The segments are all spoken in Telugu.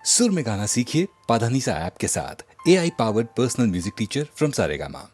सुर में गाना सीखिए पाधानीसा ऐप के साथ। AI powered personal music teacher from Saregama.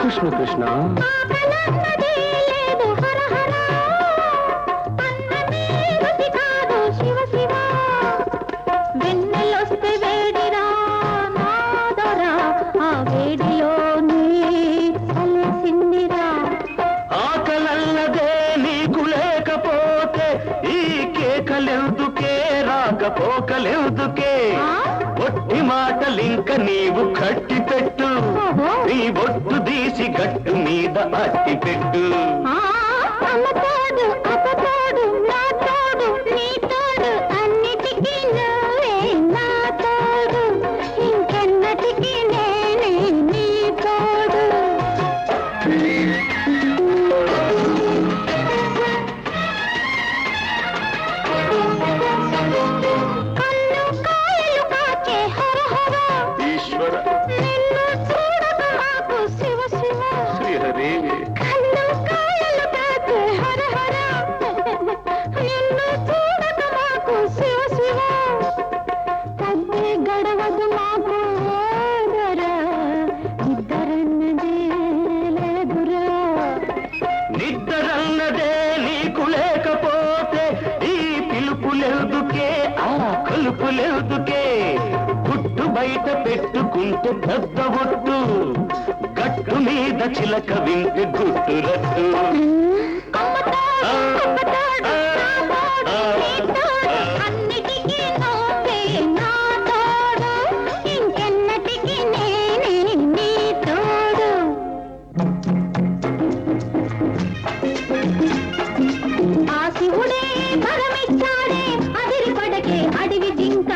Krishna Krishna పోకలేదుకే ఒట్టి మాటలింక నీవు కట్టి పెట్టు ఈ ఒట్టు తీసి గట్టు మీద అట్టి పెట్టు. అమ్మ తోడు అప్ప తోడు నా తోడు నీ తోడు అన్నిటికీ నువ్వే నా తోడు ఇంకెన్నటికీ నేనే నీ తోడు. కన్ను కాయలు కాచే హర హర ఈశ్వర నిన్ను చూడక మాకు శివ శివ. శ్రీహరి కన్ను కాయలు కాచే హర హర నిన్ను చూడక మాకు శివ శివ. తగ్గే గడవదు మాకు ఓదరా ఇద్దరన్నదే లేదురా. నిద్రన్నదే నీకు లేకపోతే ఈ పిలుపులెందుకే ఆ కలుపులెందుకే. గుట్టు బయట పెట్టుకుంటే పెద్ద ఒట్టు గట్టు మీద చిలక వింటే గుట్టు రట్టు. అమ్మ తోడు అప్ప తోడు నా తోడు నీ తోడు అన్నిటికీ నువ్వే నా తోడు ఇంకెన్నటికీ నేనే నీ తోడు. ఆ శివుడే వరమిచ్చాడే అదిరిపడకే అడివి జింక.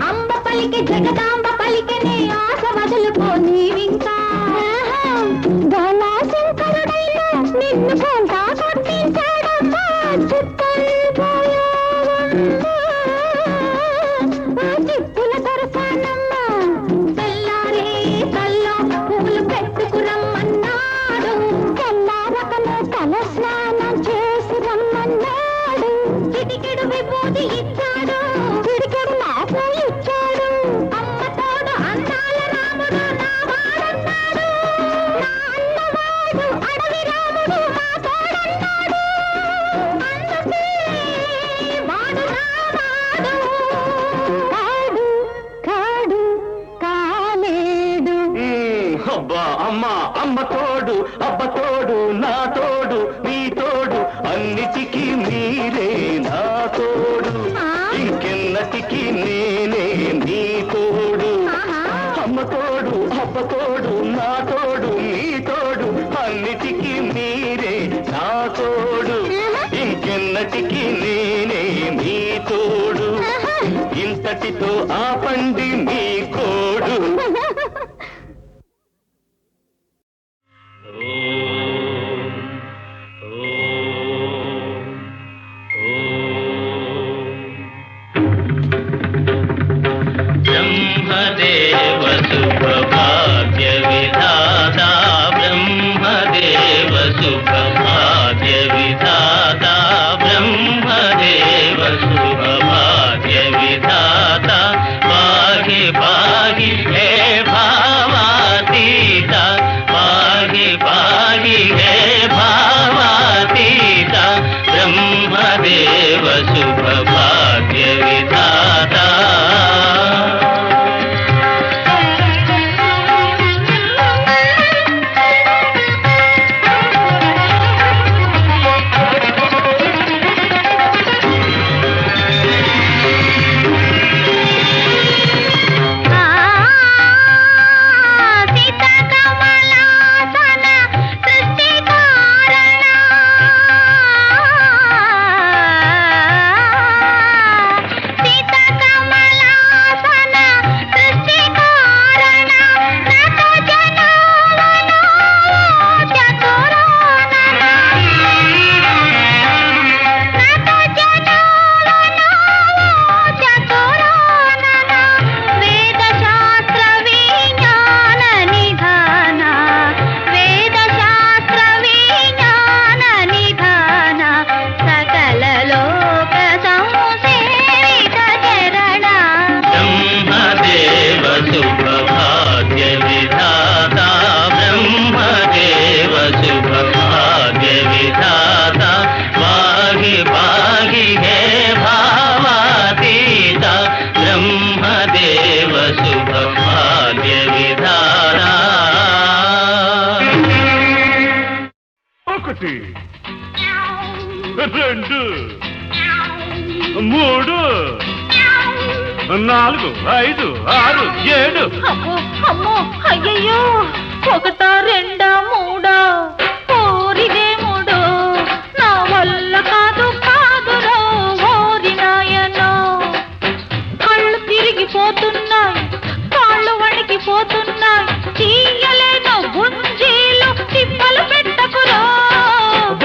అంబ పలికి జగదాంబ పలికనే ఆశ వదులుకో నీవింకా. శంకరుడైనా నిన్ను కొంత కొట్టించాడమ్మా చిప్పుల దొరసానమ్మా. తెల్లారే తల్లో పూలు పెట్టుకురమ్మన్నాడు. తెల్లారకనే తల స్నానం చేసి రమ్మన్నాడు. చిటికెడు విభూతి ఇచ్చాడు చిటికెడు నాకు ఇచ్చాడు. అమ్మ తోడు అందాల రాముడు నా వాడన్నాడు. నా అన్నవాడు అడవి రాముడు మా తోడన్నాడు. అందుకే వాడు నా వాడు వాడు కాడు కాలేడు. అబ్బా అమ్మ అమ్మ తోడు అబ్బ తోడు నా తోడు నీ తోడు అన్నిటికీ మీరే నా తోడు ఇంకెన్నటికీ నేనే నీ తోడు. అమ్మ తోడు అబ్బ తోడు నా తోడు నీ తోడు అన్నిటికీ మీరే నా తోడు ఇంకెన్నటికీ నేనే నీ తోడు. ఇంతటితో ఆపండి మీ కోడు. బ్రహ్మదేవ సుప్రభాద్య విధాతా బ్రహ్మదేవ సుప్రభాద్య విధాతా బ్రహ్మదేవ సుప్రభాద్య విధాతా పాహి పాహి హే భావాతీత పాహి పాహి హే భావాతీత బ్రహ్మదేవ సుప్రభాద్య విధాతా. ఒకటి రెండు మూడు 4 5 6 7 అమ్మో అమ్మో అయ్యయ్యో ఒకటా రెండా మూడా ఓరిదే మూడో నా వల్ల కాదు కాదురో ఓరి నాయనో కళ్ళు తిరిగిపోతున్నాయి కాళ్ళు వణికిపోతున్నాయి తీయలేను గుంజీలు తిప్పలు పెట్టకురో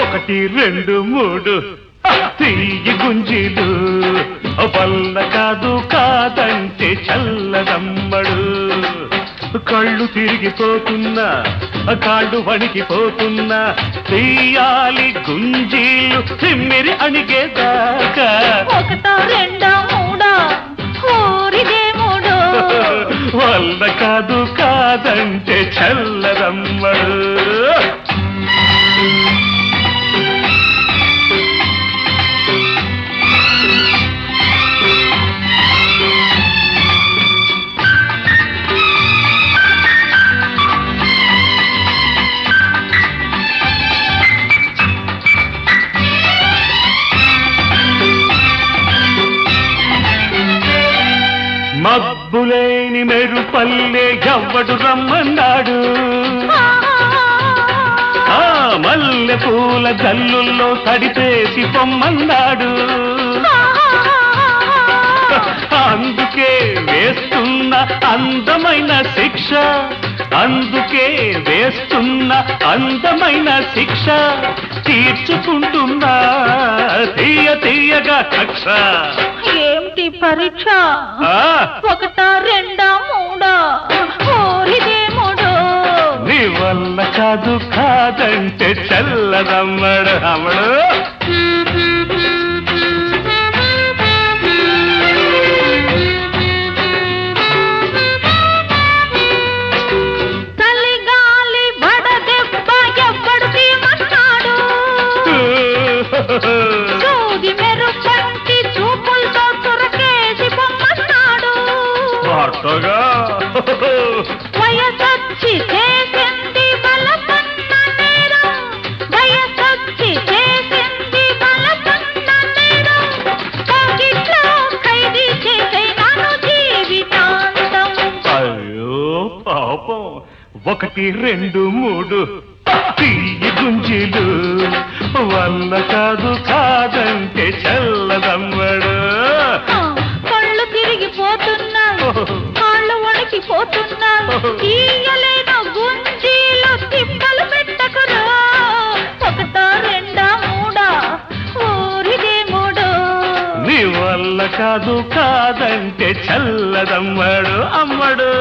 1 2 3 తీయి గుంజీలు వల్ల కాదు కాదంటే చల్లదమ్మడు కళ్ళు తిరిగిపోతున్నా కాళ్ళు వణికిపోతున్నా తీయాలి గుంజీలు తిమ్మిరి అణిగేదాకా ఒకటా రెండా మూడా ఓరిదే మూడో వల్ల కాదు కాదంటే చల్లదమ్మడు మబ్బులేని మెరుపల్లే ఎవ్వడు రమ్మన్నాడు ఆ మల్లె పూల జల్లుల్లో తడిపేసి పొమ్మన్నాడు అందుకే వేస్తున్న అందమైన శిక్ష అందుకే వేస్తున్న అందమైన శిక్ష తీర్చుకుంటున్నా తీయగా కక్ష ఏమిటి పరీక్ష ఒకటా రెండా మూడా ఓరిదే మూడో నీ వల్ల కాదు కాదంటే చల్లదమ్మడు అమ్మడు చలిగాలి వడదెబ్బ ఎవ్వడు తీయమన్నాడు సూది మెరుపంటి చూపులతో చురకేసి పొమ్మన్నాడు పాటగా వయసొచ్చి చేసింది బలపన్న నేరం వయసొచ్చి చేసింది బలపన్న నేరం పోకిట్లో ఖైదీ చేసే నన్ను జీవితాంతం అయ్యో పాపం 1 2 3 తీయి గుంజీలు వల్ల కాదు కాదంటే చల్లదమ్మడు కళ్ళు తిరిగిపోతున్నాయి కాళ్ళు వణికిపోతున్నాయి తీయలేను గుంజీలు తిప్పలు పెట్టకురా ఒకటా రెండా మూడా ఊరిదే మూడో నీ వల్ల కాదు కాదంటే చల్లదమ్మడు అమ్మడు